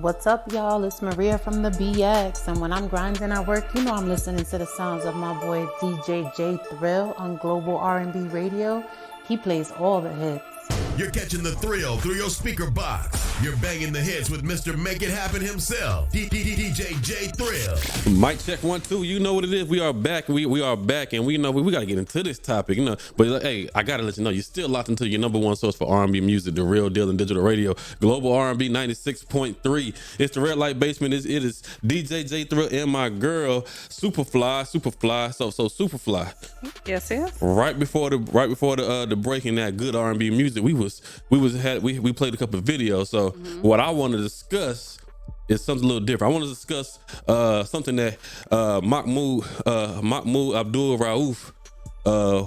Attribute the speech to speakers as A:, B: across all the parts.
A: What's up, y'all? It's Maria from the BX, and when I'm grinding at work, you know I'm listening to the sounds of my boy DJ J Thrill on Global R&B Radio. He plays all the hits.
B: You're catching the thrill through your speaker box. You're banging the hits with Mr. Make It Happen himself, DJ J Thrill.
C: Mic check 1 2. You know what it is. We are back. We are back, and we know we got to get into this topic. But hey, I gotta let you know you're still locked into your number one source for R&B music, the real deal in digital radio, Global R&B 96.3. It's the Red Light Basement. It is DJ J Thrill and my girl Supafly. So Supafly.
A: Yes.
C: Right before the breaking that good R&B music, we played a couple of videos. So what I want to discuss is something a little different. I want to discuss something that Mahmoud Abdul Rauf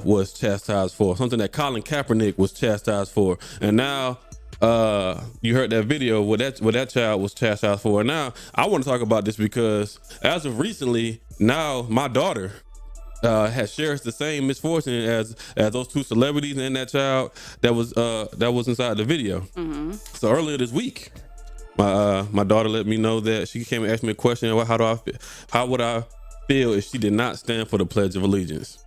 C: was chastised for, something that Colin Kaepernick was chastised for, and now you heard that video what that child was chastised for. And now I want to talk about this because as of recently, now my daughter has shared the same misfortune as those two celebrities and that child that was inside the video. So earlier this week, my daughter let me know that she came and asked me a question about how would I feel if she did not stand for the Pledge of Allegiance.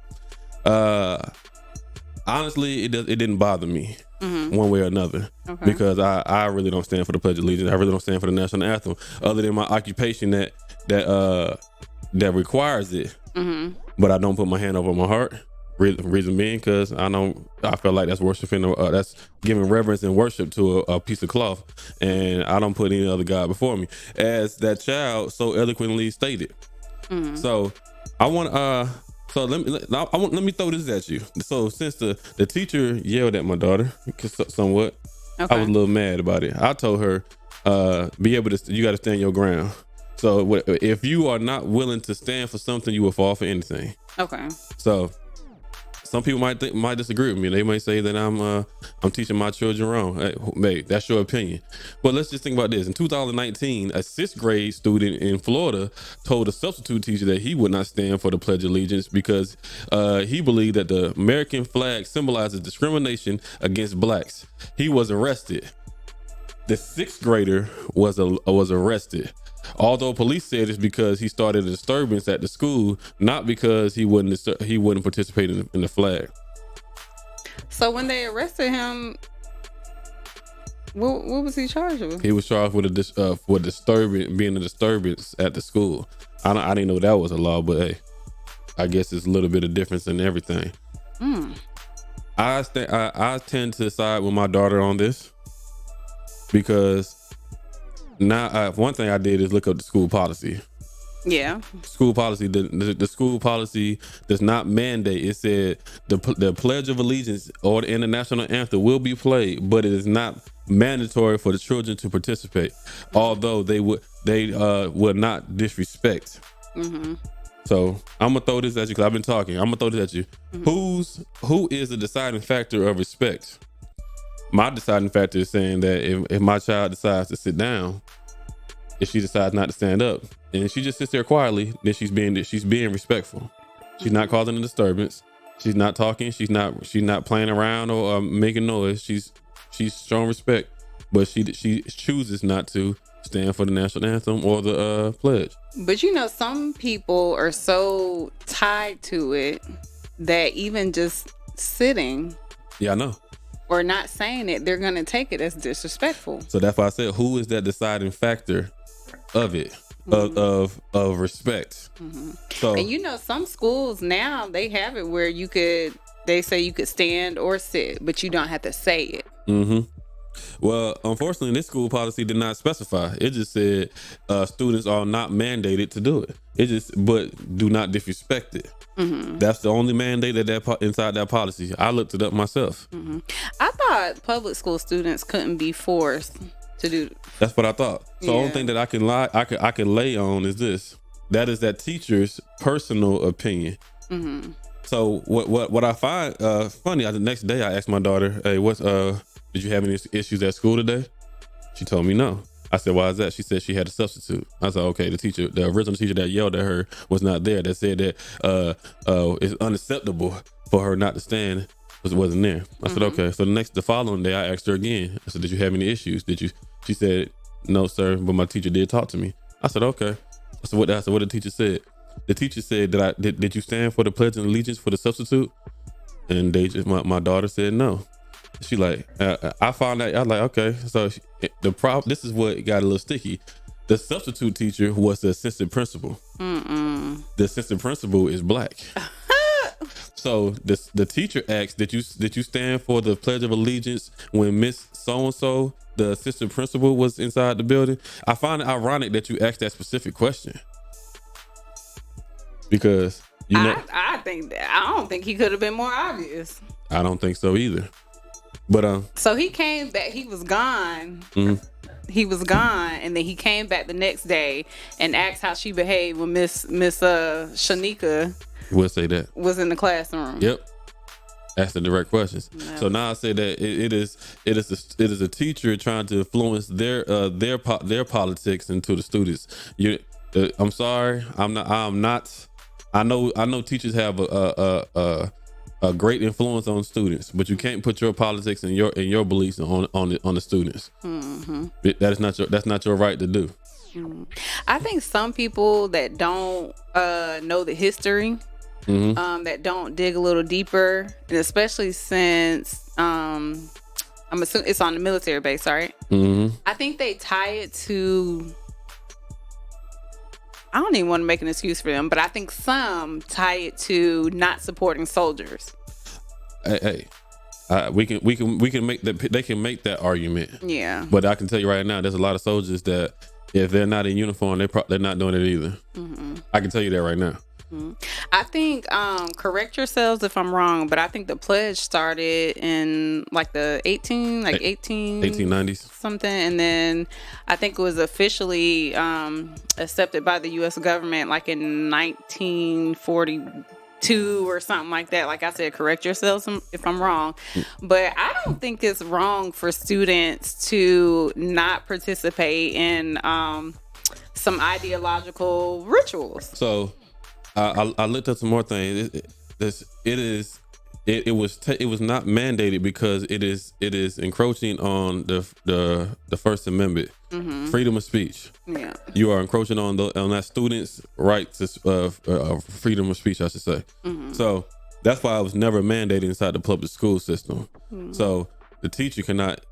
C: Honestly, it didn't bother me one way or another, because I really don't stand for the Pledge of Allegiance. I really don't stand for the national anthem, other than my occupation that requires it. But I don't put my hand over my heart. Reason being, because I feel like that's worshiping, that's giving reverence and worship to a piece of cloth, and I don't put any other God before me, as that child so eloquently stated. So I want let me throw this at you. So since the teacher yelled at my daughter somewhat, I was a little mad about it. I told her, you got to stand your ground. So if you are not willing to stand for something, you will fall for anything. Okay. So some people might disagree with me. They might say that I'm teaching my children wrong. Hey, that's your opinion. But let's just think about this. In 2019, a 6th grade student in Florida told a substitute teacher that he would not stand for the Pledge of Allegiance because he believed that the American flag symbolizes discrimination against blacks. He was arrested. The 6th grader was arrested. Although police said it's because he started a disturbance at the school, not because he wouldn't participate in the flag.
D: So when they arrested him, what was he charged with?
C: He was charged with being a disturbance at the school. I didn't know that was a law, but hey, I guess it's a little bit of difference in everything. I tend to side with my daughter on this, because now, one thing I did is look up the school policy.
D: Yeah.
C: School policy. The school policy does not mandate. It said the Pledge of Allegiance or the international anthem will be played, but it is not mandatory for the children to participate. Although they would not disrespect. So I'm gonna throw this at you because I've been talking. I'm gonna throw this at you. Who is the deciding factor of respect? My deciding factor is saying that if my child decides to sit down, if she decides not to stand up, and she just sits there quietly, then she's being respectful. She's not causing a disturbance. She's not talking. She's not playing around or making noise. She's showing respect, but she chooses not to stand for the national anthem or the pledge.
D: But some people are so tied to it that even just sitting.
C: Yeah, I know.
D: Or not saying it, they're gonna take it as disrespectful.
C: So that's why I said, who is that deciding factor of it, of respect? So,
D: and some schools now, they have it where they say you could stand or sit, but you don't have to say it.
C: Well, unfortunately, this school policy did not specify. It just said students are not mandated to do it. But do not disrespect it. That's the only mandate inside that policy. I looked it up myself.
D: I thought public school students couldn't be forced to do.
C: That's what I thought. So the only thing that I can lay on is this. That is that teacher's personal opinion. So what I find funny, the next day I asked my daughter, "Hey, did you have any issues at school today?" She told me no. I said, "Why is that?" She said she had a substitute. I said, "Okay." The original teacher that yelled at her was not there. That said that it's unacceptable for her not to stand wasn't there. I said, "Okay." So the following day, I asked her again. I said, "Did you have any issues?" She said, no, sir, but my teacher did talk to me. I said, okay. I said, what the teacher said? The teacher said that did you stand for the Pledge of Allegiance for the substitute? And my daughter said no. She like, I found out, I was like, okay. So this is what got a little sticky. The substitute teacher was the assistant principal. The assistant principal is black. So the teacher asked, did you stand for the Pledge of Allegiance when Miss So-and-so, the assistant principal, was inside the building? I find it ironic that you asked that specific question. Because
D: I don't think he could have been more obvious.
C: I don't think so either. But
D: so he came back, he was gone. He was gone, and then he came back the next day and asked how she behaved when Miss Shanika
C: we'll say that
D: was in the classroom.
C: Yep. Ask the direct questions. No. So now I say that it is a teacher trying to influence their politics into the students. I'm sorry. I'm not. I know teachers have a great influence on students, but you can't put your politics and your beliefs on the students. That's not your right to do.
D: I think some people that don't know the history, that don't dig a little deeper, and especially since I'm assuming it's on the military base, right? I think they tie it to. I don't even want to make an excuse for them, but I think some tie it to not supporting soldiers.
C: Hey, we can make that. They can make that argument.
D: Yeah.
C: But I can tell you right now, there's a lot of soldiers that if they're not in uniform, they're not doing it either. I can tell you that right now.
D: I think, correct yourselves if I'm wrong, but I think the pledge started in like the 1890s something, and then I think it was officially accepted by the U.S. government like in 1942 or something like that. Like I said, correct yourselves if I'm wrong, but I don't think it's wrong for students to not participate in some ideological rituals.
C: So I looked up some more things. It was not mandated because it is encroaching on the First Amendment, freedom of speech.
D: Yeah,
C: you are encroaching on that student's right to freedom of speech, I should say. So that's why it was never mandated inside the public school system. So the teacher cannot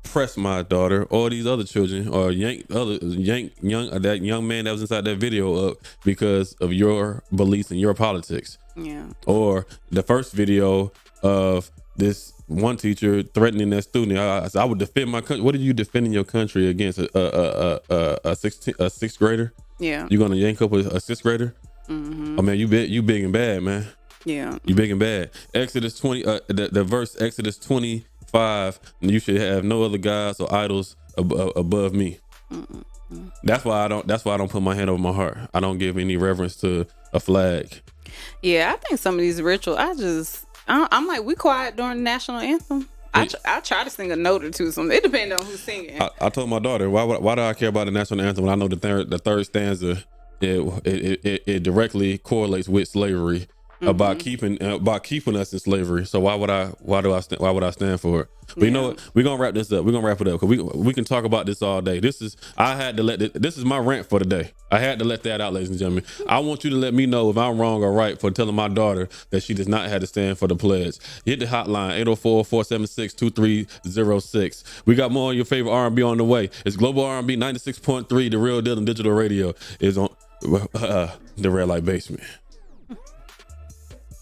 C: press my daughter or these other children or yank that young man that was inside that video up because of your beliefs and your politics.
D: Yeah. Or
C: the first video of this one teacher threatening that student. I would defend my country. What are you defending your country against? A sixth grader? Yeah. You gonna yank up a sixth grader? Oh man, you big and bad, man. Yeah. You big and bad. Exodus 20. The verse Exodus 25. You should have no other gods or idols above me. That's why I don't put my hand over my heart. I don't give any reverence to a flag.
D: Yeah, I think some of these rituals, I'm like, we quiet during the national anthem. I try to sing a note or two. Something. It depends on who's singing.
C: I told my daughter, why do I care about the national anthem when I know the third stanza it directly correlates with slavery. About keeping us in slavery. So why would I stand for it? But you know what? We're gonna wrap this up. We're gonna wrap it up because we can talk about this all day. This is my rant for the day. I had to let that out, ladies and gentlemen. I want you to let me know if I'm wrong or right for telling my daughter that she does not have to stand for the pledge. Hit the hotline 804-476-2306. We got more of your favorite R&B on the way. It's Global R&B 96.3. The Real Deal and Digital Radio is on the Red Light Basement.